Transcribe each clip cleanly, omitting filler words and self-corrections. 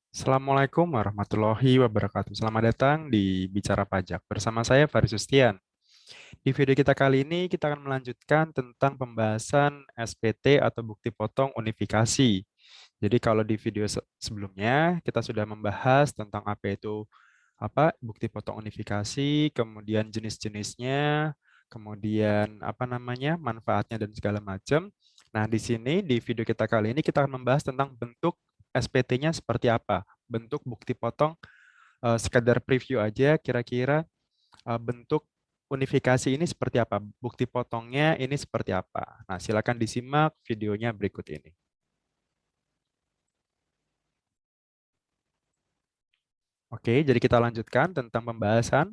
Assalamualaikum warahmatullahi wabarakatuh. Selamat datang di Bicara Pajak. Bersama saya Faris Sustian. Di video kita kali ini kita akan melanjutkan tentang pembahasan SPT atau bukti potong unifikasi. Jadi kalau di video sebelumnya kita sudah membahas tentang apa bukti potong unifikasi, kemudian jenis-jenisnya, kemudian manfaatnya dan segala macam. Nah, di sini di video kita kali ini kita akan membahas tentang bentuk SPT-nya seperti apa. Bentuk bukti potong sekedar preview aja kira-kira bentuk unifikasi ini seperti apa, bukti potongnya ini seperti apa. Nah, silakan disimak videonya berikut ini. Oke, jadi kita lanjutkan tentang pembahasan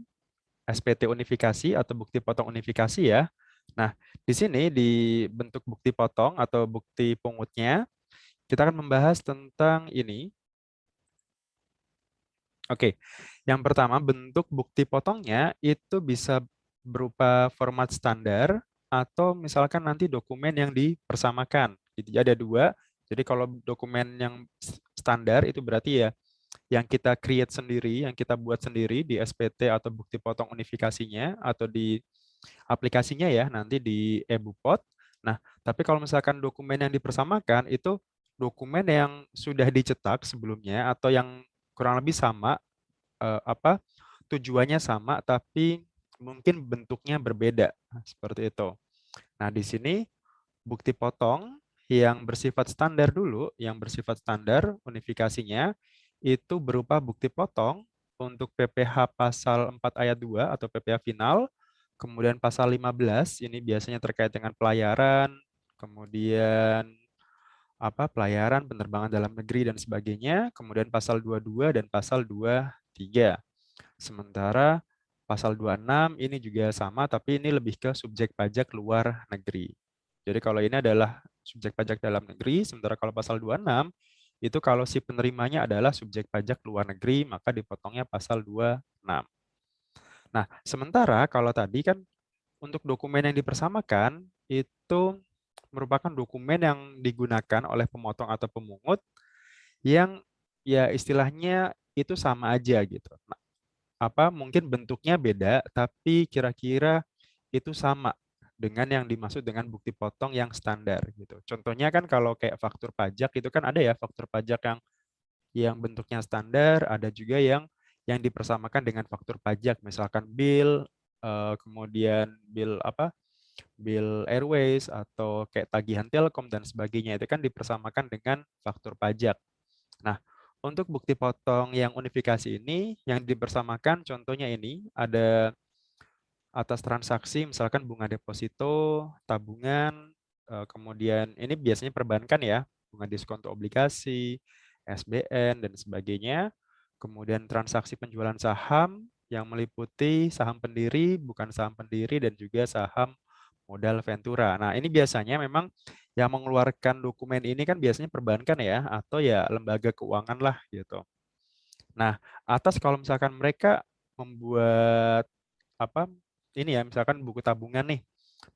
SPT unifikasi atau bukti potong unifikasi ya. Nah, di sini di bentuk bukti potong atau bukti pungutnya, kita akan membahas tentang ini. Oke, yang pertama bentuk bukti potongnya itu bisa berupa format standar atau misalkan nanti dokumen yang dipersamakan. Jadi ada dua. Jadi kalau dokumen yang standar itu berarti ya yang kita create sendiri, yang kita buat sendiri di SPT atau bukti potong unifikasinya atau di aplikasinya ya nanti di eBupot. Nah, tapi kalau misalkan dokumen yang dipersamakan itu dokumen yang sudah dicetak sebelumnya atau yang kurang lebih sama tujuannya sama tapi mungkin bentuknya berbeda seperti itu. Nah, di sini bukti potong yang bersifat standar dulu, yang bersifat standar unifikasinya itu berupa bukti potong untuk PPh pasal 4 ayat 2 atau PPh final, kemudian pasal 15 ini biasanya terkait dengan pelayaran, kemudian pelayaran, penerbangan dalam negeri dan sebagainya, kemudian pasal 22 dan pasal 23. Sementara pasal 26 ini juga sama, tapi ini lebih ke subjek pajak luar negeri. Jadi kalau ini adalah subjek pajak dalam negeri, sementara kalau pasal 26 itu kalau si penerimanya adalah subjek pajak luar negeri, maka dipotongnya pasal 26. Nah, sementara kalau tadi kan untuk dokumen yang dipersamakan itu merupakan dokumen yang digunakan oleh pemotong atau pemungut yang ya istilahnya itu sama aja gitu. Nah, mungkin bentuknya beda tapi kira-kira itu sama dengan yang dimaksud dengan bukti potong yang standar gitu. Contohnya kan kalau kayak faktur pajak itu kan ada ya faktur pajak yang bentuknya standar, ada juga yang dipersamakan dengan faktur pajak, misalkan bill, kemudian bill airways atau kayak tagihan Telkom dan sebagainya itu kan dipersamakan dengan faktur pajak. Nah, untuk bukti potong yang unifikasi ini yang dipersamakan contohnya ini ada atas transaksi misalkan bunga deposito, tabungan, kemudian ini biasanya perbankan ya, bunga diskonto obligasi, SBN dan sebagainya. Kemudian transaksi penjualan saham yang meliputi saham pendiri, bukan saham pendiri dan juga saham modal Ventura. Nah, ini biasanya memang yang mengeluarkan dokumen ini kan biasanya perbankan ya atau ya lembaga keuangan lah gitu. Nah, atas kalau misalkan mereka membuat apa ini ya misalkan buku tabungan nih,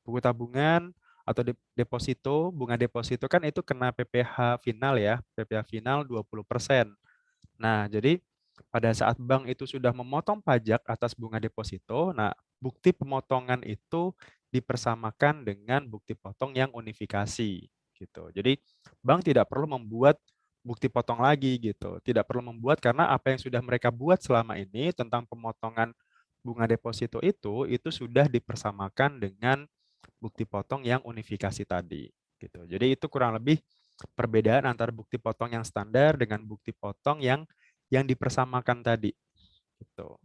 buku tabungan atau deposito, bunga deposito kan itu kena PPh final ya, PPh final 20%. Nah, jadi pada saat bank itu sudah memotong pajak atas bunga deposito, nah bukti pemotongan itu dipersamakan dengan bukti potong yang unifikasi gitu. Jadi bank tidak perlu membuat bukti potong lagi gitu. Tidak perlu membuat karena apa yang sudah mereka buat selama ini tentang pemotongan bunga deposito itu sudah dipersamakan dengan bukti potong yang unifikasi tadi gitu. Jadi itu kurang lebih perbedaan antara bukti potong yang standar dengan bukti potong yang dipersamakan tadi gitu.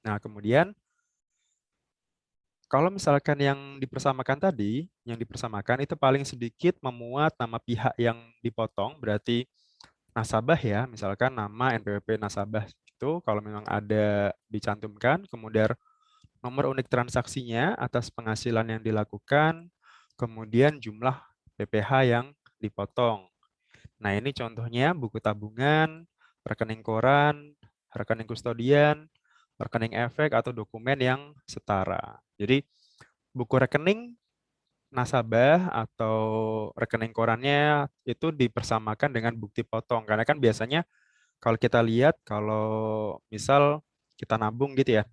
Nah, kemudian kalau misalkan yang dipersamakan itu paling sedikit memuat nama pihak yang dipotong, berarti nasabah ya, misalkan nama NPWP nasabah itu kalau memang ada dicantumkan, kemudian nomor unik transaksinya atas penghasilan yang dilakukan, kemudian jumlah PPh yang dipotong. Nah, ini contohnya buku tabungan, rekening koran, rekening kustodian, rekening efek atau dokumen yang setara. Jadi, buku rekening nasabah atau rekening korannya itu dipersamakan dengan bukti potong. Karena kan biasanya Kalau kita lihat, kalau misal kita nabung gitu ya,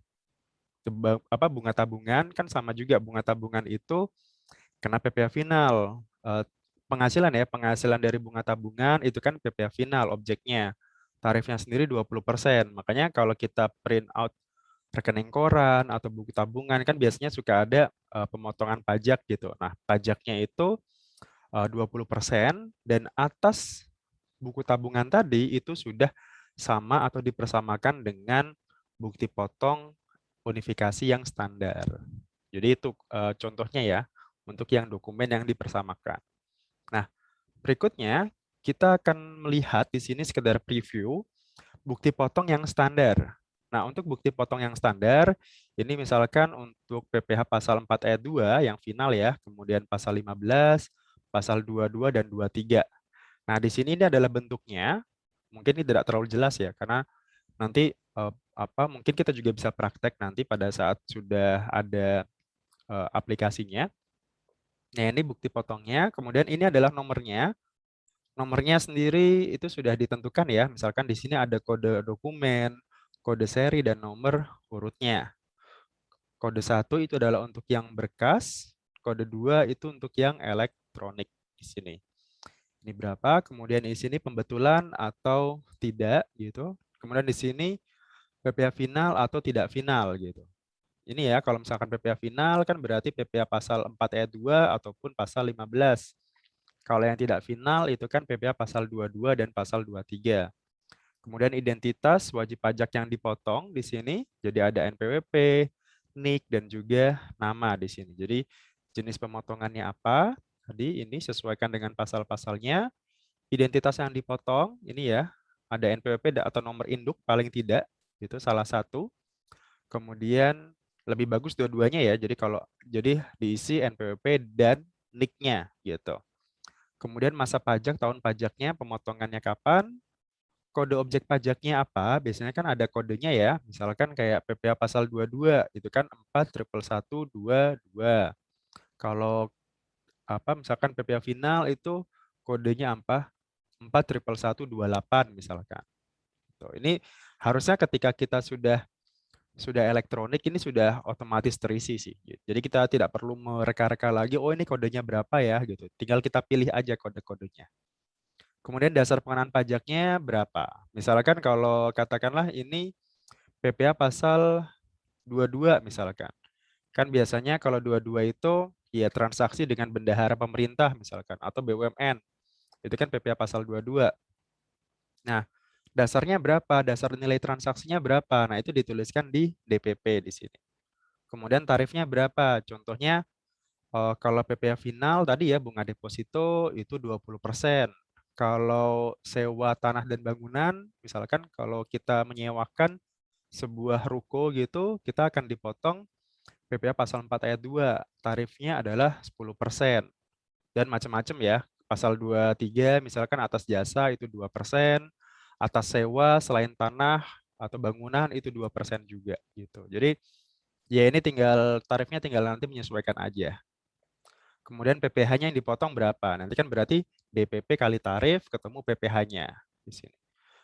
bunga tabungan kan sama juga, bunga tabungan itu kena PPh final. Penghasilan ya, penghasilan dari bunga tabungan itu kan PPh final objeknya. Tarifnya sendiri 20%. Makanya kalau kita print out rekening koran atau buku tabungan kan biasanya suka ada pemotongan pajak gitu. Nah, pajaknya itu 20% dan atas buku tabungan tadi itu sudah sama atau dipersamakan dengan bukti potong unifikasi yang standar. Jadi itu contohnya ya untuk yang dokumen yang dipersamakan. Nah, berikutnya kita akan melihat di sini sekedar preview bukti potong yang standar. Nah, untuk bukti potong yang standar, ini misalkan untuk PPh pasal 4 ayat 2 yang final ya, kemudian pasal 15, pasal 22 dan 23. Nah, di sini ini adalah bentuknya. Mungkin ini tidak terlalu jelas ya, karena nanti mungkin kita juga bisa praktek nanti pada saat sudah ada aplikasinya. Nah, ini bukti potongnya. Kemudian ini adalah nomornya. Nomornya sendiri itu sudah ditentukan ya. Misalkan di sini ada kode dokumen, kode seri, dan nomor urutnya. Kode 1 itu adalah untuk yang berkas, kode 2 itu untuk yang elektronik di sini. Ini berapa, kemudian di sini pembetulan atau tidak gitu. Kemudian di sini PPh final atau tidak final gitu. Ini ya, kalau misalkan PPh final kan berarti PPh pasal 4 ayat 2 ataupun pasal 15. Kalau yang tidak final itu kan PPh pasal 22 dan pasal 23. Kemudian identitas wajib pajak yang dipotong di sini, jadi ada NPWP, NIK, dan juga nama di sini. Jadi jenis pemotongannya apa? Tadi ini sesuaikan dengan pasal-pasalnya. Identitas yang dipotong, ini ya, ada NPWP atau nomor induk paling tidak, itu salah satu. Kemudian lebih bagus dua-duanya ya, jadi diisi NPWP dan NIK-nya gitu. Kemudian masa pajak, tahun pajaknya, pemotongannya kapan, kode objek pajaknya apa, biasanya kan ada kodenya ya, misalkan kayak PPh pasal 22, itu kan 4111222. Kalau misalkan PPh final itu kodenya apa? 41128 misalkan. Tuh, ini harusnya ketika kita sudah elektronik ini sudah otomatis terisi sih. Jadi kita tidak perlu mereka-reka lagi, oh ini kodenya berapa ya gitu. Tinggal kita pilih aja kode-kodenya. Kemudian dasar pengenaan pajaknya berapa? Misalkan kalau katakanlah ini PPh pasal 22 misalkan. Kan biasanya kalau 22 itu ya transaksi dengan bendahara pemerintah misalkan atau BUMN. Itu kan PPh pasal 22. Nah, dasarnya berapa? Dasar nilai transaksinya berapa? Nah, itu dituliskan di DPP di sini. Kemudian tarifnya berapa? Contohnya kalau PPh final tadi ya bunga deposito itu 20%. Kalau sewa tanah dan bangunan, misalkan kalau kita menyewakan sebuah ruko gitu, kita akan dipotong PPh pasal 4 ayat 2. Tarifnya adalah 10%. Dan macam-macam ya. Pasal 23 misalkan atas jasa itu 2%, atas sewa selain tanah atau bangunan itu 2% juga gitu. Jadi ya ini tarifnya tinggal nanti menyesuaikan aja. Kemudian PPh-nya yang dipotong berapa? Nanti kan berarti DPP kali tarif ketemu PPh-nya di sini.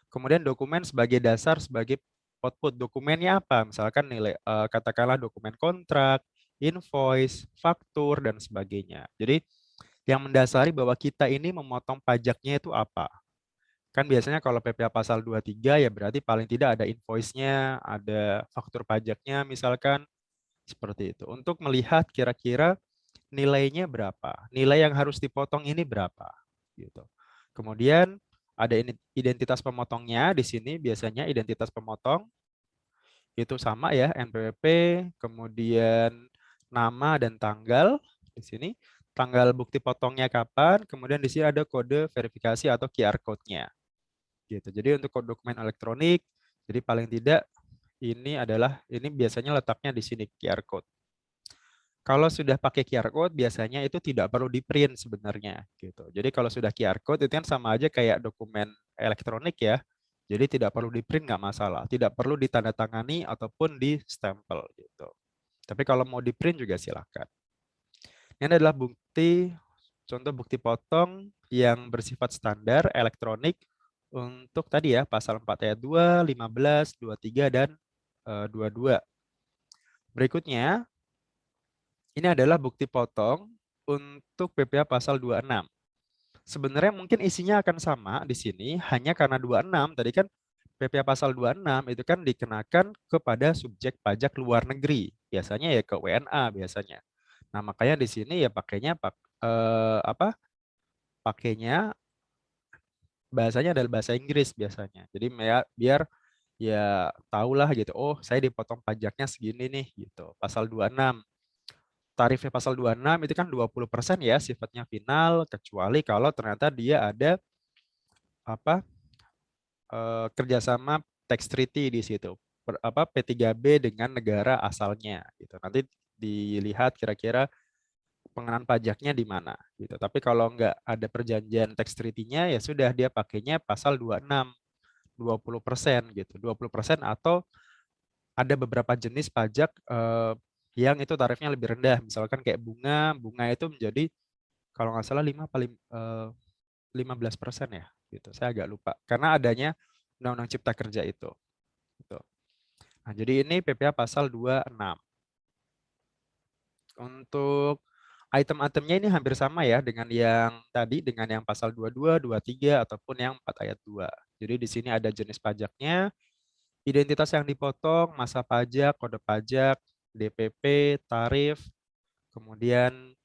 Kemudian dokumen sebagai dasar sebagai output dokumennya apa? Misalkan katakanlah dokumen kontrak, invoice, faktur dan sebagainya. Jadi yang mendasari bahwa kita ini memotong pajaknya itu apa? Kan biasanya kalau PPh pasal 23 ya berarti paling tidak ada invoice-nya, ada faktur pajaknya misalkan seperti itu. Untuk melihat kira-kira nilainya berapa, nilai yang harus dipotong ini berapa, gitu. Kemudian ada identitas pemotongnya di sini biasanya identitas pemotong itu sama ya NPWP, kemudian nama dan tanggal di sini, tanggal bukti potongnya kapan, kemudian di sini ada kode verifikasi atau QR code-nya. Gitu. Jadi untuk dokumen elektronik, jadi paling tidak ini biasanya letaknya di sini QR code. Kalau sudah pakai QR code biasanya itu tidak perlu di-print sebenarnya gitu. Jadi kalau sudah QR code itu kan sama aja kayak dokumen elektronik ya. Jadi tidak perlu di-print nggak masalah, tidak perlu ditandatangani ataupun di-stempel gitu. Tapi kalau mau di-print juga silakan. Ini adalah contoh bukti potong yang bersifat standar elektronik untuk tadi ya pasal 4 ayat 2, 15, 23 dan 22. Berikutnya, ini adalah bukti potong untuk PPh pasal 26. Sebenarnya mungkin isinya akan sama di sini, hanya karena 26 tadi kan PPh pasal 26 itu kan dikenakan kepada subjek pajak luar negeri. Biasanya ya ke WNA biasanya. Nah, makanya di sini ya pakainya pakainya bahasanya adalah bahasa Inggris biasanya. Jadi biar ya tahulah gitu. Oh, saya dipotong pajaknya segini nih gitu. Pasal 26. Tarifnya pasal 26 itu kan 20% ya sifatnya final kecuali kalau ternyata dia ada apa kerjasama tax treaty di situ. P3B dengan negara asalnya gitu. Nanti dilihat kira-kira pengenaan pajaknya di mana gitu. Tapi kalau nggak ada perjanjian tax treaty-nya ya sudah dia pakainya pasal 26 20% gitu. 20% atau ada beberapa jenis pajak yang itu tarifnya lebih rendah. Misalkan kayak bunga, bunga itu menjadi kalau nggak salah 15% ya gitu. Saya agak lupa karena adanya Undang-Undang Cipta Kerja itu. Gitu. Nah, jadi ini PPh pasal 26. Untuk item-itemnya ini hampir sama ya dengan yang tadi, dengan yang pasal 22, 23, ataupun yang 4 ayat 2. Jadi di sini ada jenis pajaknya, identitas yang dipotong, masa pajak, kode pajak, DPP, tarif, kemudian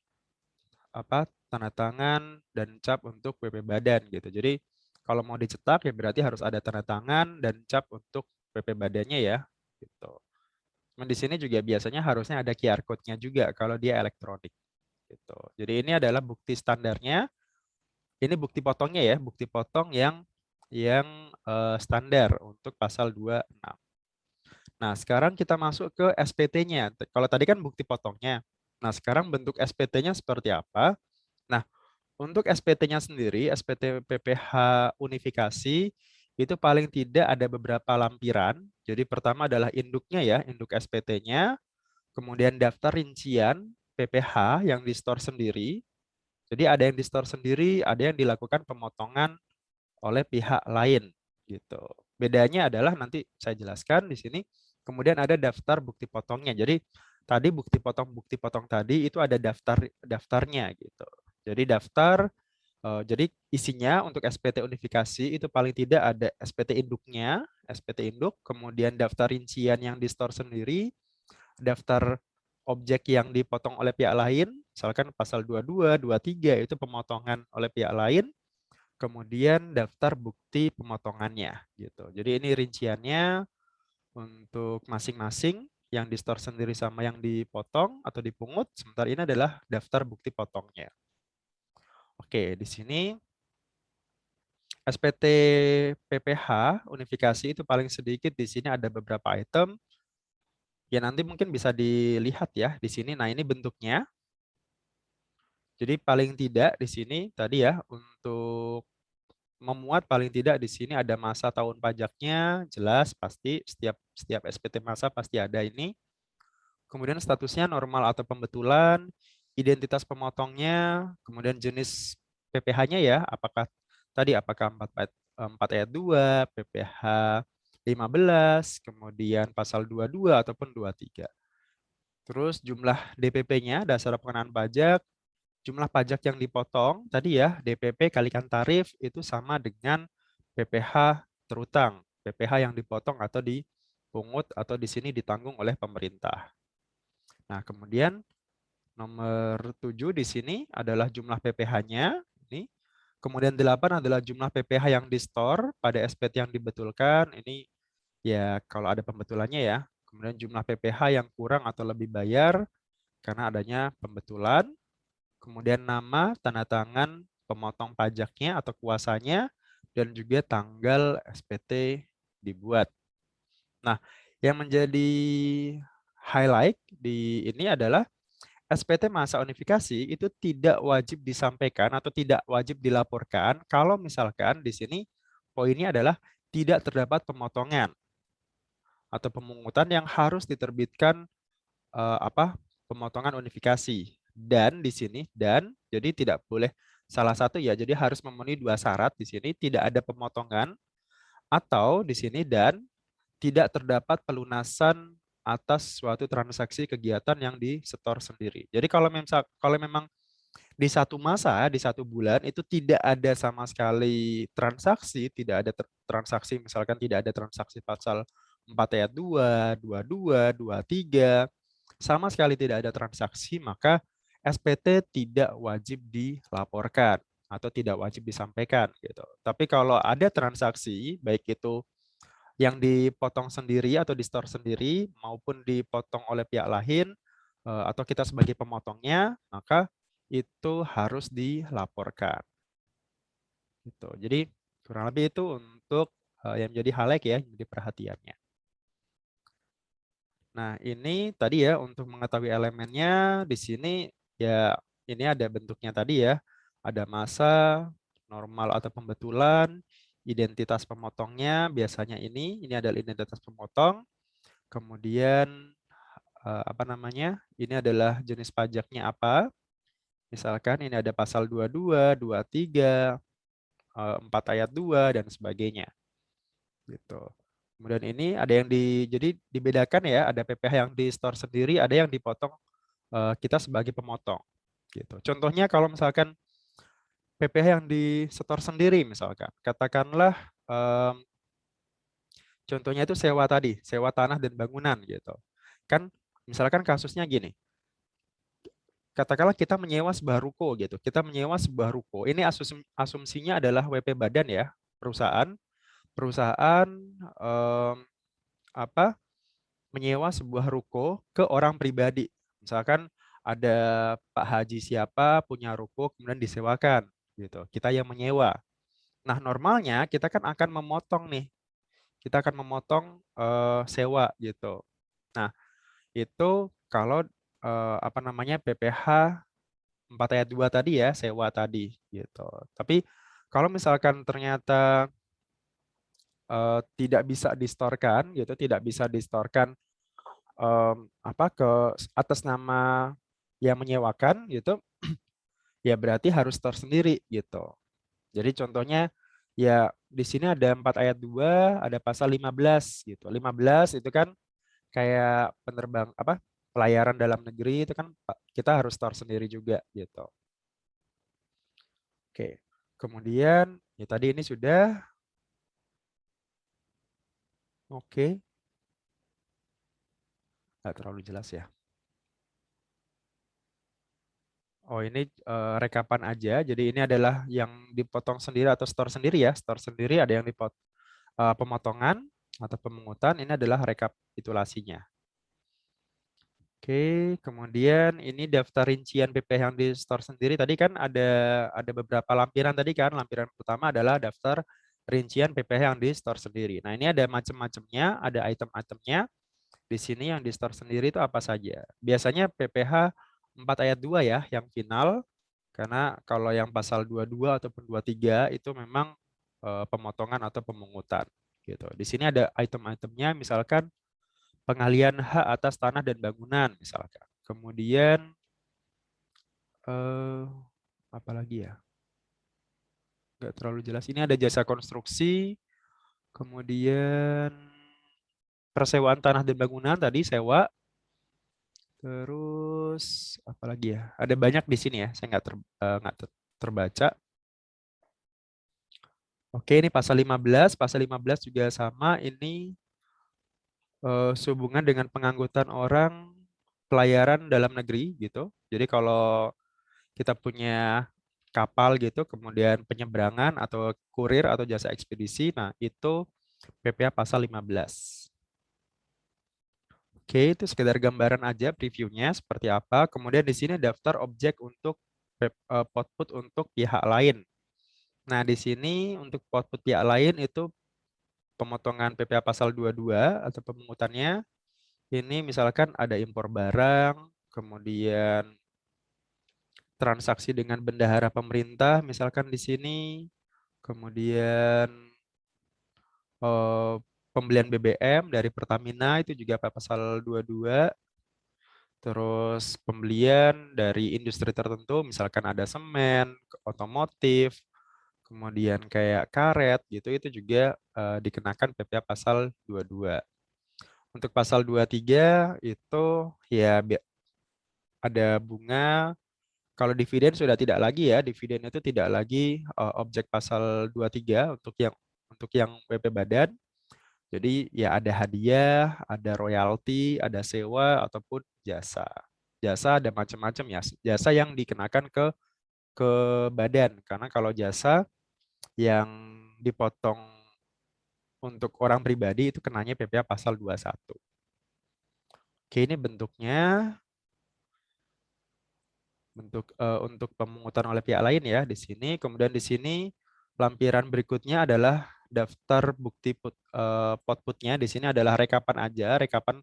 tanda tangan dan cap untuk PP badan gitu. Jadi kalau mau dicetak ya berarti harus ada tanda tangan dan cap untuk PP badannya ya gitu. Cuman di sini juga biasanya harusnya ada QR code-nya juga kalau dia elektronik gitu. Jadi ini adalah bukti standarnya. Ini bukti potongnya ya, bukti potong yang standar untuk pasal 26. Nah, sekarang kita masuk ke SPT-nya. Kalau tadi kan bukti potongnya. Nah, sekarang bentuk SPT-nya seperti apa? Nah, untuk SPT-nya sendiri, SPT PPh unifikasi, itu paling tidak ada beberapa lampiran. Jadi pertama adalah induknya ya, induk SPT-nya. Kemudian daftar rincian PPh yang di-store sendiri. Jadi ada yang di-store sendiri, ada yang dilakukan pemotongan oleh pihak lain gitu. Bedanya adalah nanti saya jelaskan di sini. Kemudian ada daftar bukti potongnya. Jadi tadi bukti potong tadi itu ada daftarnya gitu. Jadi daftar jadi isinya untuk SPT unifikasi itu paling tidak ada SPT induknya, SPT induk, kemudian daftar rincian yang di-store sendiri, daftar objek yang dipotong oleh pihak lain, misalkan pasal 22, 23 itu pemotongan oleh pihak lain, kemudian daftar bukti pemotongannya gitu. Jadi ini rinciannya untuk masing-masing yang di-store sendiri sama yang dipotong atau dipungut, sementara ini adalah daftar bukti potongnya. Oke, di sini SPT PPh unifikasi itu paling sedikit di sini ada beberapa item. Ya nanti mungkin bisa dilihat ya di sini. Nah, ini bentuknya. Jadi paling tidak di sini tadi ya untuk memuat paling tidak di sini ada masa tahun pajaknya jelas pasti setiap SPT masa pasti ada ini. Kemudian statusnya normal atau pembetulan, identitas pemotongnya, kemudian jenis PPh-nya ya, apakah 4 ayat 2, PPh 15, kemudian pasal 22 ataupun 23. Terus jumlah DPP-nya, dasar pengenaan pajak, jumlah pajak yang dipotong, tadi ya DPP kalikan tarif itu sama dengan PPh terutang, PPh yang dipotong atau dipungut atau di sini ditanggung oleh pemerintah. Nah, kemudian nomor 7 di sini adalah jumlah PPh-nya. Ini. Kemudian 8 adalah jumlah PPh yang di-store pada SPT yang dibetulkan. Ini ya kalau ada pembetulannya ya. Kemudian jumlah PPh yang kurang atau lebih bayar karena adanya pembetulan. Kemudian nama, tanda tangan pemotong pajaknya atau kuasanya, dan juga tanggal SPT dibuat. Nah, yang menjadi highlight di ini adalah SPT masa unifikasi itu tidak wajib disampaikan atau tidak wajib dilaporkan kalau misalkan di sini poinnya adalah tidak terdapat pemotongan atau pemungutan yang harus diterbitkan pemotongan unifikasi dan di sini dan jadi tidak boleh salah satu ya, jadi harus memenuhi dua syarat di sini, tidak ada pemotongan atau di sini dan tidak terdapat pelunasan atas suatu transaksi kegiatan yang disetor sendiri. Jadi kalau memang di satu masa, di satu bulan itu tidak ada sama sekali transaksi, tidak ada transaksi, misalkan tidak ada transaksi pasal 4 ayat 2, 22, 23, sama sekali tidak ada transaksi, maka SPT tidak wajib dilaporkan atau tidak wajib disampaikan gitu. Tapi kalau ada transaksi, baik itu yang dipotong sendiri atau di store sendiri maupun dipotong oleh pihak lain atau kita sebagai pemotongnya, maka itu harus dilaporkan. Gitu. Jadi kurang lebih itu untuk yang menjadi highlight ya, yang menjadi perhatiannya. Nah, ini tadi ya untuk mengetahui elemennya di sini ya ini ada bentuknya tadi ya. Ada massa, normal atau pembetulan, identitas pemotongnya biasanya ini adalah identitas pemotong. Kemudian apa namanya? Ini adalah jenis pajaknya apa? Misalkan ini ada pasal 22, 23, 4 ayat 2 dan sebagainya. Gitu. Kemudian ini ada yang jadi dibedakan ya, ada PPh yang di store sendiri, ada yang dipotong kita sebagai pemotong. Gitu. Contohnya kalau misalkan PPh yang di store sendiri misalkan, katakanlah contohnya itu sewa tadi, sewa tanah dan bangunan gitu. Kan misalkan kasusnya gini, katakanlah kita menyewa sebuah ruko gitu. Kita menyewa sebuah ruko. Ini asumsinya adalah WP badan ya, perusahaan. Perusahaan em, apa menyewa sebuah ruko ke orang pribadi. Misalkan ada Pak Haji siapa punya ruko kemudian disewakan gitu. Kita yang menyewa. Nah, normalnya kita kan akan memotong nih. Kita akan memotong sewa gitu. Nah, itu kalau apa namanya PPh 4 ayat 2 tadi ya, sewa tadi gitu. Tapi kalau misalkan ternyata tidak bisa distorkan gitu, tidak bisa distorkan apa ke atas nama yang menyewakan gitu, ya berarti harus store sendiri gitu. Jadi contohnya ya di sini ada 4 ayat 2, ada pasal 15 gitu. 15 itu kan kayak penerbang apa pelayaran dalam negeri itu kan kita harus store sendiri juga gitu. Oke. Kemudian ya tadi ini sudah oke, nggak terlalu jelas ya. Oh ini rekapan aja. Jadi ini adalah yang dipotong sendiri atau store sendiri ya. Store sendiri ada yang pemotongan atau pemungutan. Ini adalah rekapitulasinya. Oke, kemudian ini daftar rincian PPh yang di store sendiri. Tadi kan ada beberapa lampiran tadi kan. Lampiran pertama adalah daftar rincian PPh yang di store sendiri. Nah ini ada macam-macamnya, ada item-itemnya. Di sini yang di store sendiri itu apa saja. Biasanya PPh 4 ayat 2 ya yang final. Karena kalau yang pasal 22 ataupun 23 itu memang pemotongan atau pemungutan gitu. Di sini ada item-itemnya misalkan pengalihan hak atas tanah dan bangunan misalkan. Kemudian eh apa lagi ya? Nggak terlalu jelas. Ini ada jasa konstruksi, kemudian persewaan tanah dan bangunan tadi sewa. Terus apa lagi ya? Ada banyak di sini ya. Saya nggak terbaca. Oke, ini pasal 15. Pasal 15 juga sama. Ini sehubungan dengan pengangkutan orang pelayaran dalam negeri gitu. Jadi kalau kita punya kapal gitu, kemudian penyeberangan atau kurir atau jasa ekspedisi, nah itu PPh pasal 15. Oke, itu sekedar gambaran aja previewnya seperti apa. Kemudian di sini daftar objek untuk output untuk pihak lain. Nah, di sini untuk output pihak lain itu pemotongan PPh pasal 22 atau pemungutannya. Ini misalkan ada impor barang, kemudian transaksi dengan bendahara pemerintah, misalkan di sini, kemudian pembelian BBM dari Pertamina itu juga pasal 22, Terus pembelian dari industri tertentu, misalkan ada semen, otomotif, kemudian kayak karet gitu, itu juga dikenakan PPh pasal 22. Untuk pasal 23 itu ya ada bunga. Kalau dividen sudah tidak lagi ya, dividen itu tidak lagi objek pasal 23 untuk yang WP Badan. Jadi ya ada hadiah, ada royalti, ada sewa ataupun jasa. Jasa ada macam-macam ya. Jasa yang dikenakan ke badan, karena kalau jasa yang dipotong untuk orang pribadi itu kenanya PPh pasal 21. Oke, ini untuk pemungutan oleh pihak lain ya di sini. Kemudian di sini lampiran berikutnya adalah daftar bukti potputnya. Di sini adalah rekapan aja, rekapan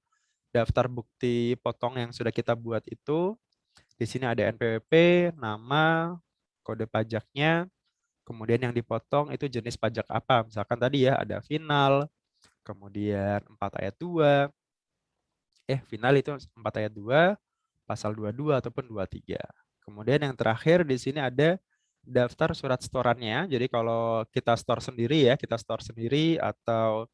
daftar bukti potong yang sudah kita buat itu. Di sini ada NPWP, nama, kode pajaknya, kemudian yang dipotong itu jenis pajak apa. Misalkan tadi ya ada final, kemudian 4 ayat 2, final itu 4 ayat 2, pasal 22 ataupun 23. Kemudian yang terakhir di sini ada daftar surat setorannya. Jadi kalau kita store sendiri ya, kita store sendiri atau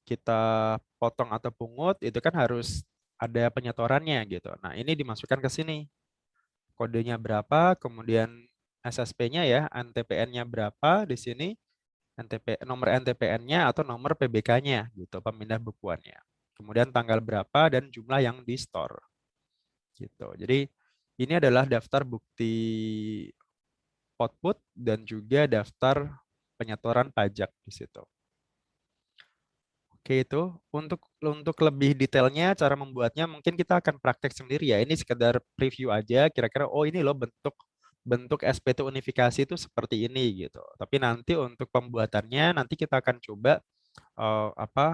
kita potong atau pungut itu kan harus ada penyetorannya gitu. Nah, ini dimasukkan ke sini. Kodenya berapa, kemudian SSP-nya ya, NTPN-nya berapa di sini, nomor NTPN-nya atau nomor PBK-nya gitu, pemindah bukuannya. Kemudian tanggal berapa dan jumlah yang di-store. Gitu. Jadi ini adalah daftar bukti output dan juga daftar penyetoran pajak di situ. Oke, itu untuk lebih detailnya cara membuatnya mungkin kita akan praktek sendiri ya. Ini sekedar preview aja kira-kira oh ini loh bentuk bentuk SPT unifikasi itu seperti ini gitu. Tapi nanti untuk pembuatannya nanti kita akan coba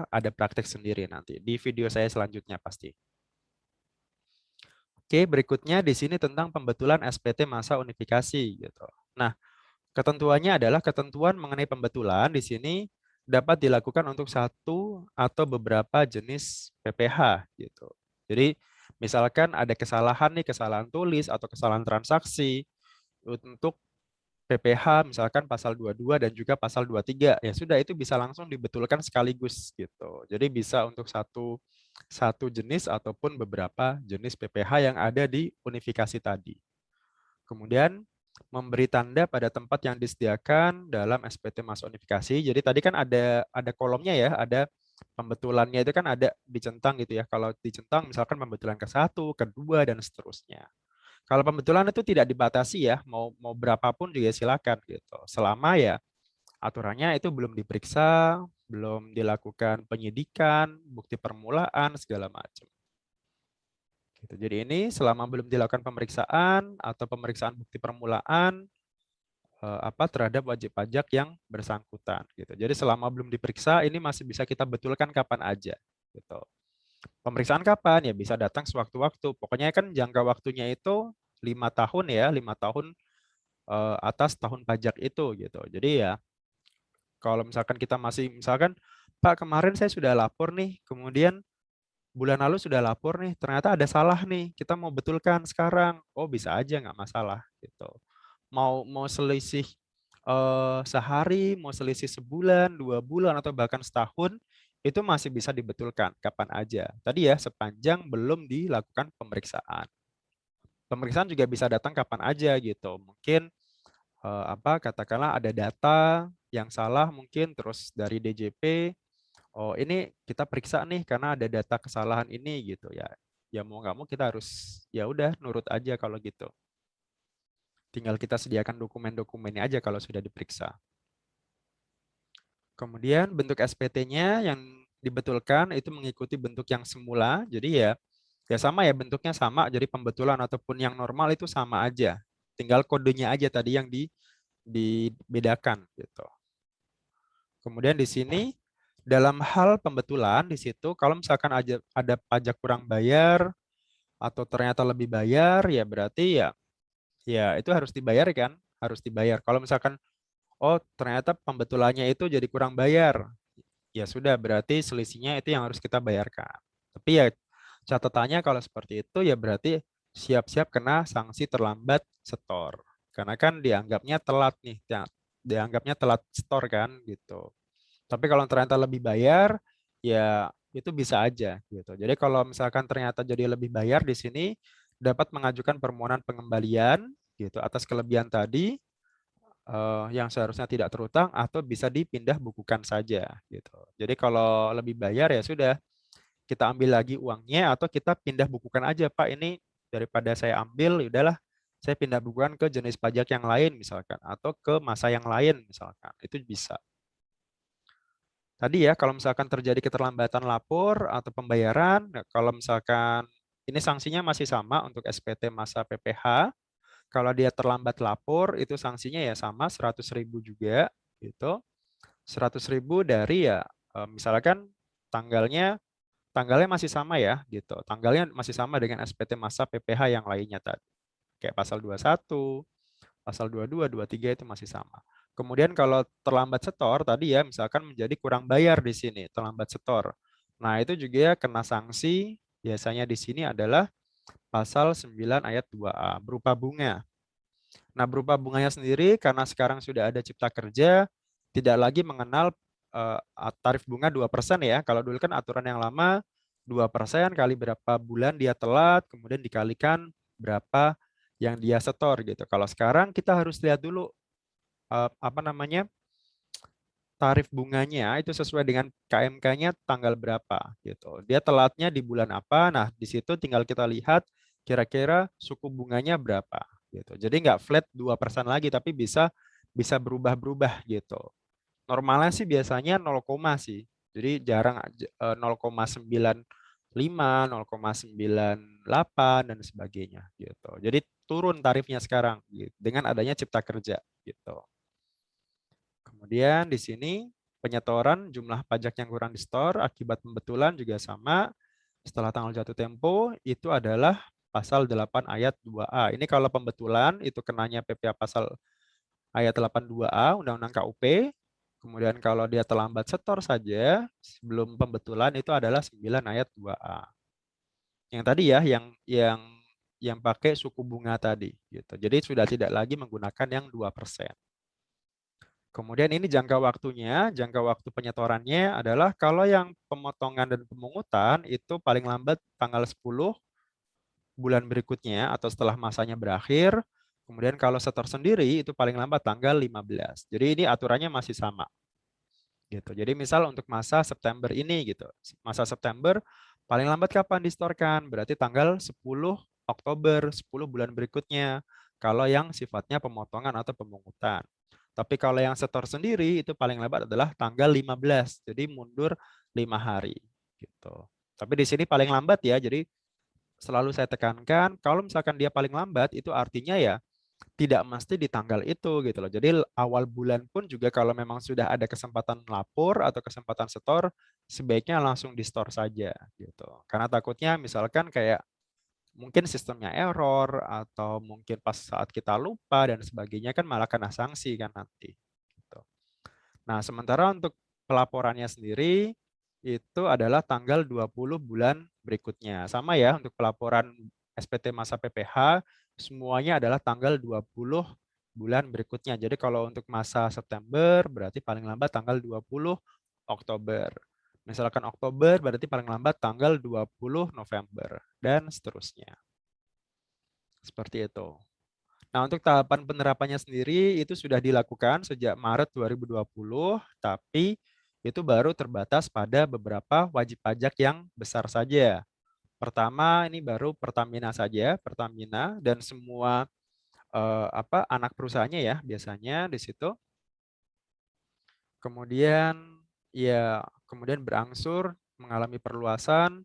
ada praktek sendiri nanti di video saya selanjutnya pasti. Oke, berikutnya di sini tentang pembetulan SPT masa unifikasi gitu. Nah, ketentuannya adalah ketentuan mengenai pembetulan di sini dapat dilakukan untuk satu atau beberapa jenis PPh gitu. Jadi misalkan ada kesalahan nih, kesalahan tulis atau kesalahan transaksi untuk PPh misalkan pasal 22 dan juga pasal 23 ya sudah itu bisa langsung dibetulkan sekaligus gitu. Jadi bisa untuk satu jenis ataupun beberapa jenis PPh yang ada di unifikasi tadi. Kemudian memberi tanda pada tempat yang disediakan dalam SPT Masa Unifikasi. Jadi tadi kan ada kolomnya ya, ada pembetulannya itu kan ada dicentang gitu ya. Kalau dicentang misalkan pembetulan ke-1, kedua dan seterusnya. Kalau pembetulan itu tidak dibatasi ya, mau berapapun juga silakan gitu. Selama ya aturannya itu belum diperiksa, belum dilakukan penyidikan, bukti permulaan segala macam. Gitu. Jadi ini selama belum dilakukan pemeriksaan atau pemeriksaan bukti permulaan terhadap wajib pajak yang bersangkutan gitu. Jadi selama belum diperiksa ini masih bisa kita betulkan kapan aja gitu. Pemeriksaan kapan? Ya bisa datang sewaktu-waktu. Pokoknya kan jangka waktunya itu 5 tahun ya, 5 tahun atas tahun pajak itu gitu. Jadi ya kalau misalkan kita masih misalkan Pak kemarin saya sudah lapor nih, kemudian bulan lalu sudah lapor nih, ternyata ada salah nih, kita mau betulkan sekarang. Oh bisa aja nggak masalah gitu. Mau selisih sehari, mau selisih sebulan, 2 bulan atau bahkan setahun, itu masih bisa dibetulkan kapan aja. Tadi ya sepanjang belum dilakukan pemeriksaan. Pemeriksaan juga bisa datang kapan aja gitu. Mungkin katakanlah ada data yang salah mungkin terus dari DJP, oh ini kita periksa nih karena ada data kesalahan ini gitu ya. Ya mau nggak mau kita harus ya udah nurut aja kalau gitu. Tinggal kita sediakan dokumen-dokumennya aja kalau sudah diperiksa. Kemudian bentuk SPT-nya yang dibetulkan itu mengikuti bentuk yang semula. Jadi ya sama ya bentuknya sama. Jadi pembetulan ataupun yang normal itu sama aja. Tinggal kodenya aja tadi yang dibedakan gitu. Kemudian di sini dalam hal pembetulan di situ kalau misalkan ada pajak kurang bayar atau ternyata lebih bayar ya berarti ya itu harus dibayar kan, harus dibayar. Kalau misalkan oh ternyata pembetulannya itu jadi kurang bayar, ya sudah berarti selisihnya itu yang harus kita bayarkan. Tapi ya Catatannya kalau seperti itu ya berarti siap-siap kena sanksi terlambat setor. Karena kan dianggapnya telat nih, ya, dianggapnya telat setor kan gitu. Tapi kalau ternyata lebih bayar, ya itu bisa aja gitu. Jadi kalau misalkan ternyata jadi lebih bayar di sini dapat mengajukan permohonan pengembalian gitu atas kelebihan tadi yang seharusnya tidak terutang atau bisa dipindah bukukan saja gitu. Jadi kalau lebih bayar ya sudah kita ambil lagi uangnya atau kita pindah bukukan aja Pak ini daripada saya ambil ya udahlah saya pindah bukukan ke jenis pajak yang lain misalkan atau ke masa yang lain misalkan itu bisa. Tadi ya, kalau misalkan terjadi keterlambatan lapor atau pembayaran, nah, kalau misalkan ini sanksinya masih sama untuk SPT masa PPH, kalau dia terlambat lapor itu sanksinya ya sama 100.000 juga gitu. 100.000 dari ya misalkan tanggalnya tanggalnya masih sama ya gitu. Tanggalnya masih sama dengan SPT masa PPH yang lainnya tadi. Kayak pasal 21, pasal 22, 23 itu masih sama. Kemudian kalau terlambat setor tadi ya misalkan menjadi kurang bayar di sini, terlambat setor. Nah, itu juga kena sanksi biasanya di sini adalah pasal 9 ayat 2A berupa bunga. Nah, berupa bunganya sendiri karena sekarang sudah ada Cipta Kerja tidak lagi mengenal tarif bunga 2% ya. Kalau dulu kan aturan yang lama 2% kali berapa bulan dia telat, kemudian dikalikan berapa yang dia setor gitu. Kalau sekarang kita harus lihat dulu apa namanya tarif bunganya itu sesuai dengan KMK-nya tanggal berapa gitu. Dia telatnya di bulan apa? Nah, di situ tinggal kita lihat kira-kira suku bunganya berapa gitu. Jadi nggak flat 2% lagi tapi bisa bisa berubah-berubah gitu. Normalnya sih biasanya 0, sih. Jadi jarang 0,95, 0,98 dan sebagainya gitu. Jadi turun tarifnya sekarang gitu, dengan adanya Cipta Kerja gitu. Kemudian di sini penyetoran jumlah pajak yang kurang disetor akibat pembetulan juga sama. Setelah tanggal jatuh tempo itu adalah pasal 8 ayat 2A. Ini kalau pembetulan itu kenanya PPA pasal ayat 82A Undang-Undang KUP. Kemudian kalau dia terlambat setor saja sebelum pembetulan itu adalah 9 ayat 2A. Yang tadi ya yang pakai suku bunga tadi gitu. Jadi sudah tidak lagi menggunakan yang 2%. Kemudian ini jangka waktu penyetorannya adalah kalau yang pemotongan dan pemungutan itu paling lambat tanggal 10 bulan berikutnya atau setelah masanya berakhir. Kemudian kalau setor sendiri itu paling lambat tanggal 15. Jadi ini aturannya masih sama gitu. Jadi misal untuk masa September ini gitu. Masa September paling lambat kapan distorkan? Berarti tanggal 10 Oktober, 10 bulan berikutnya. Kalau yang sifatnya pemotongan atau pemungutan. Tapi kalau yang setor sendiri itu paling lambat adalah tanggal 15. Jadi mundur 5 hari gitu. Tapi di sini paling lambat ya. Jadi selalu saya tekankan kalau misalkan dia paling lambat itu artinya ya tidak mesti di tanggal itu gitu loh. Jadi awal bulan pun juga kalau memang sudah ada kesempatan lapor atau kesempatan setor, sebaiknya langsung di store saja gitu. Karena takutnya misalkan kayak mungkin sistemnya error atau mungkin pas saat kita lupa dan sebagainya kan malah kena sanksi kan nanti. Gitu. Nah, sementara untuk pelaporannya sendiri itu adalah tanggal 20 bulan berikutnya. Sama ya untuk pelaporan SPT masa PPH semuanya adalah tanggal 20 bulan berikutnya. Jadi kalau untuk masa September berarti paling lambat tanggal 20 Oktober. Misalkan Oktober berarti paling lambat tanggal 20 November dan seterusnya. Seperti itu. Nah, untuk tahapan penerapannya sendiri itu sudah dilakukan sejak Maret 2020, tapi itu baru terbatas pada beberapa wajib pajak yang besar saja. Pertama, ini baru Pertamina saja, Pertamina dan semua anak perusahaannya ya biasanya di situ. Kemudian kemudian berangsur mengalami perluasan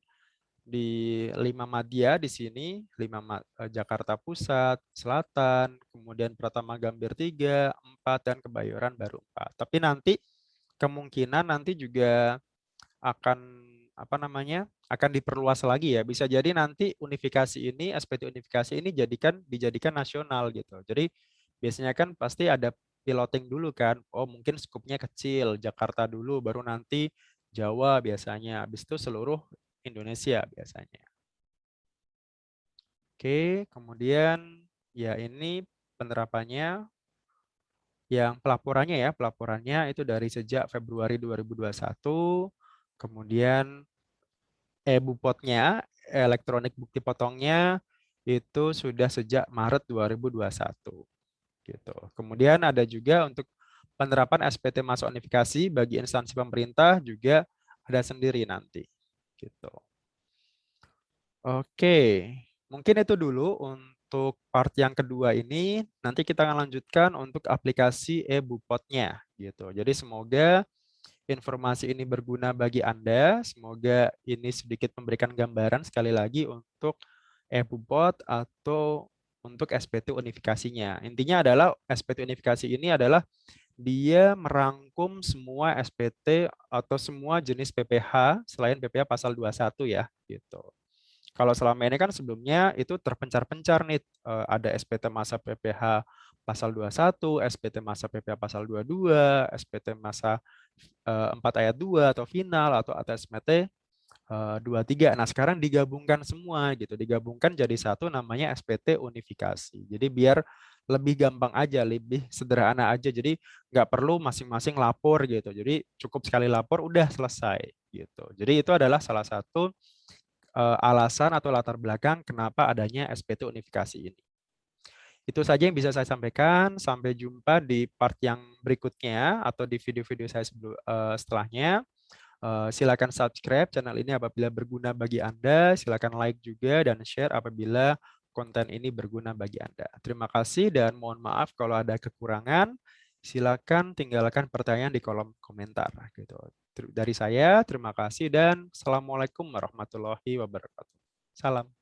di 5 madya di sini, Jakarta Pusat, Selatan, kemudian Pratama Gambir 3, 4, dan Kebayoran baru 4. Tapi nanti kemungkinan nanti juga akan akan diperluas lagi ya. Bisa jadi nanti unifikasi ini, SPT unifikasi ini dijadikan nasional gitu. Jadi biasanya kan pasti ada piloting dulu kan. Oh mungkin skupnya kecil, Jakarta dulu, baru nanti Jawa biasanya. Habis itu seluruh Indonesia biasanya. Oke, kemudian ya ini penerapannya yang pelaporannya itu dari sejak Februari 2021, kemudian e-Bupotnya, elektronik bukti potongnya itu sudah sejak Maret 2021 gitu. Kemudian ada juga untuk penerapan SPT masa unifikasi bagi instansi pemerintah juga ada sendiri nanti gitu. Oke, mungkin itu dulu untuk part yang kedua ini. Nanti kita akan lanjutkan untuk aplikasi e-Bupotnya gitu. Jadi semoga informasi ini berguna bagi Anda. Semoga ini sedikit memberikan gambaran sekali lagi untuk e-Bupot atau untuk SPT unifikasinya. Intinya adalah SPT unifikasi ini adalah dia merangkum semua SPT atau semua jenis PPH selain PPH pasal 21 ya gitu. Kalau selama ini kan sebelumnya itu terpencar-pencar nih, ada SPT masa PPH pasal 21, SPT masa PPH pasal 22, SPT masa 4 ayat 2 atau final atau SMT 23. Nah, sekarang digabungkan semua gitu, digabungkan jadi satu namanya SPT unifikasi. Jadi biar lebih gampang aja, lebih sederhana aja. Jadi nggak perlu masing-masing lapor gitu. Jadi cukup sekali lapor udah selesai gitu. Jadi itu adalah salah satu alasan atau latar belakang kenapa adanya SPT unifikasi ini. Itu saja yang bisa saya sampaikan. Sampai jumpa di part yang berikutnya atau di video-video saya setelahnya. Silakan subscribe channel ini apabila berguna bagi Anda. Silakan like juga dan share apabila konten ini berguna bagi Anda. Terima kasih dan mohon maaf kalau ada kekurangan. Silakan tinggalkan pertanyaan di kolom komentar. Gitu. Dari saya, terima kasih dan Assalamualaikum warahmatullahi wabarakatuh. Salam.